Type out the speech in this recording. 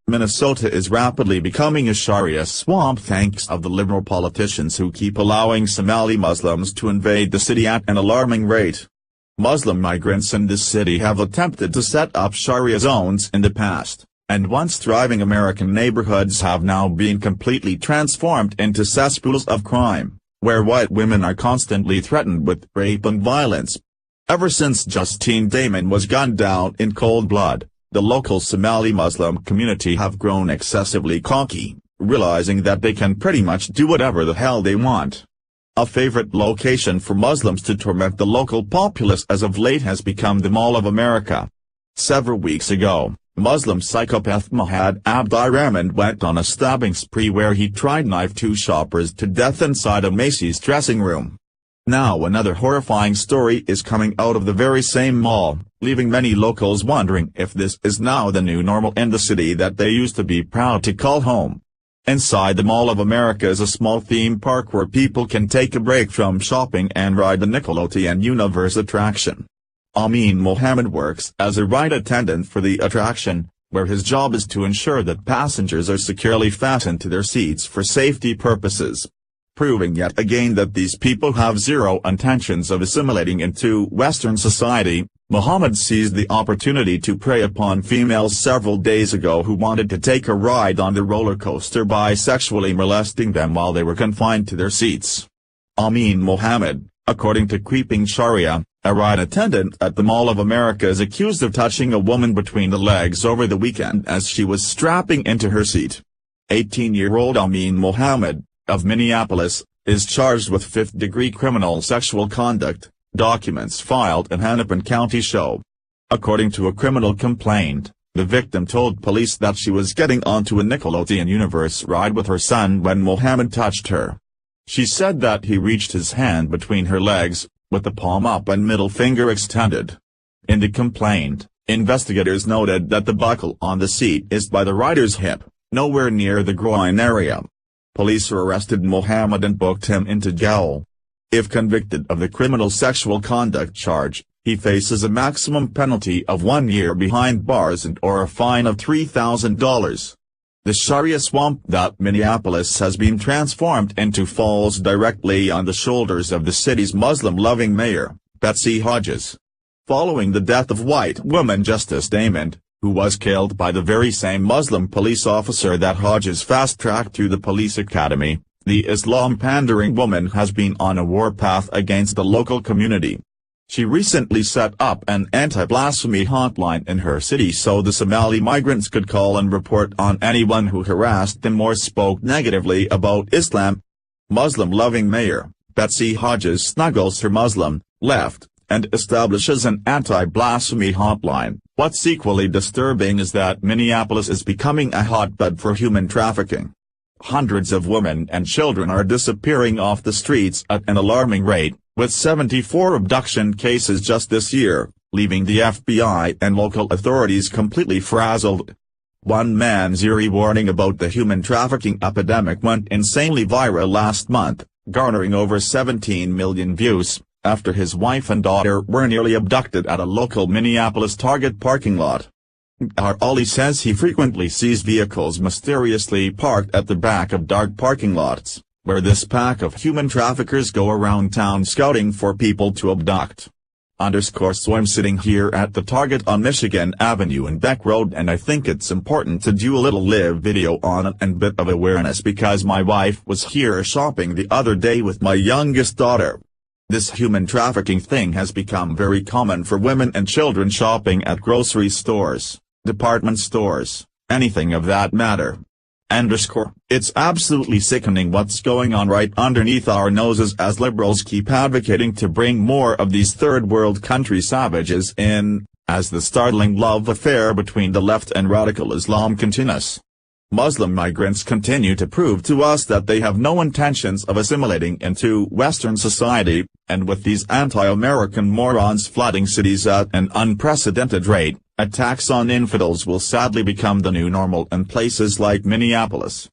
Minnesota is rapidly becoming a Sharia swamp thanks to the liberal politicians who keep allowing Somali Muslims to invade the city at an alarming rate. Muslim migrants in this city have attempted to set up Sharia zones in the past, and once thriving American neighborhoods have now been completely transformed into cesspools of crime, where white women are constantly threatened with rape and violence. Ever since Justine Damon was gunned down in cold blood, the local Somali Muslim community have grown excessively cocky, realizing that they can pretty much do whatever the hell they want. A favorite location for Muslims to torment the local populace as of late has become the Mall of America. Several weeks ago, Muslim psychopath Muhammad Abdirahman went on a stabbing spree where he tried to knife two shoppers to death inside a Macy's dressing room. Now another horrifying story is coming out of the very same mall, leaving many locals wondering if this is now the new normal in the city that they used to be proud to call home. Inside the Mall of America is a small theme park where people can take a break from shopping and ride the Nickelodeon Universe attraction. Amin Mohammed works as a ride attendant for the attraction, where his job is to ensure that passengers are securely fastened to their seats for safety purposes. Proving yet again that these people have zero intentions of assimilating into Western society, Mohammed seized the opportunity to prey upon females several days ago who wanted to take a ride on the roller coaster by sexually molesting them while they were confined to their seats. Amin Mohammed, according to Creeping Sharia, a ride attendant at the Mall of America, is accused of touching a woman between the legs over the weekend as she was strapping into her seat. 18-year-old Amin Mohammed, of Minneapolis, is charged with fifth-degree criminal sexual conduct, documents filed in Hennepin County show. According to a criminal complaint, the victim told police that she was getting onto a Nickelodeon Universe ride with her son when Mohammed touched her. She said that he reached his hand between her legs, with the palm up and middle finger extended. In the complaint, investigators noted that the buckle on the seat is by the rider's hip, nowhere near the groin area. Police arrested Mohammed and booked him into jail. If convicted of the criminal sexual conduct charge, he faces a maximum penalty of 1 year behind bars and/or a fine of $3,000. The Sharia Swamp that Minneapolis has been transformed into falls directly on the shoulders of the city's Muslim-loving mayor, Betsy Hodges. Following the death of white woman Justice Damon, who was killed by the very same Muslim police officer that Hodges fast-tracked to the police academy, the Islam-pandering woman has been on a warpath against the local community. She recently set up an anti-blasphemy hotline in her city so the Somali migrants could call and report on anyone who harassed them or spoke negatively about Islam. Muslim-loving mayor, Betsy Hodges snuggles her Muslim left and establishes an anti-blasphemy hotline. What's equally disturbing is that Minneapolis is becoming a hotbed for human trafficking. Hundreds of women and children are disappearing off the streets at an alarming rate, with 74 abduction cases just this year, leaving the FBI and local authorities completely frazzled. One man's eerie warning about the human trafficking epidemic went insanely viral last month, garnering over 17 million views, after his wife and daughter were nearly abducted at a local Minneapolis Target parking lot. Ali says he frequently sees vehicles mysteriously parked at the back of dark parking lots, where this pack of human traffickers go around town scouting for people to abduct. So I'm sitting here at the Target on Michigan Avenue and Beck Road, and I think it's important to do a little live video on it and bit of awareness because my wife was here shopping the other day with my youngest daughter. This human trafficking thing has become very common for women and children shopping at grocery stores, department stores, anything of that matter. It's absolutely sickening what's going on right underneath our noses as liberals keep advocating to bring more of these third world country savages in, as the startling love affair between the left and radical Islam continues. Muslim migrants continue to prove to us that they have no intentions of assimilating into Western society, and with these anti-American morons flooding cities at an unprecedented rate, attacks on infidels will sadly become the new normal in places like Minneapolis.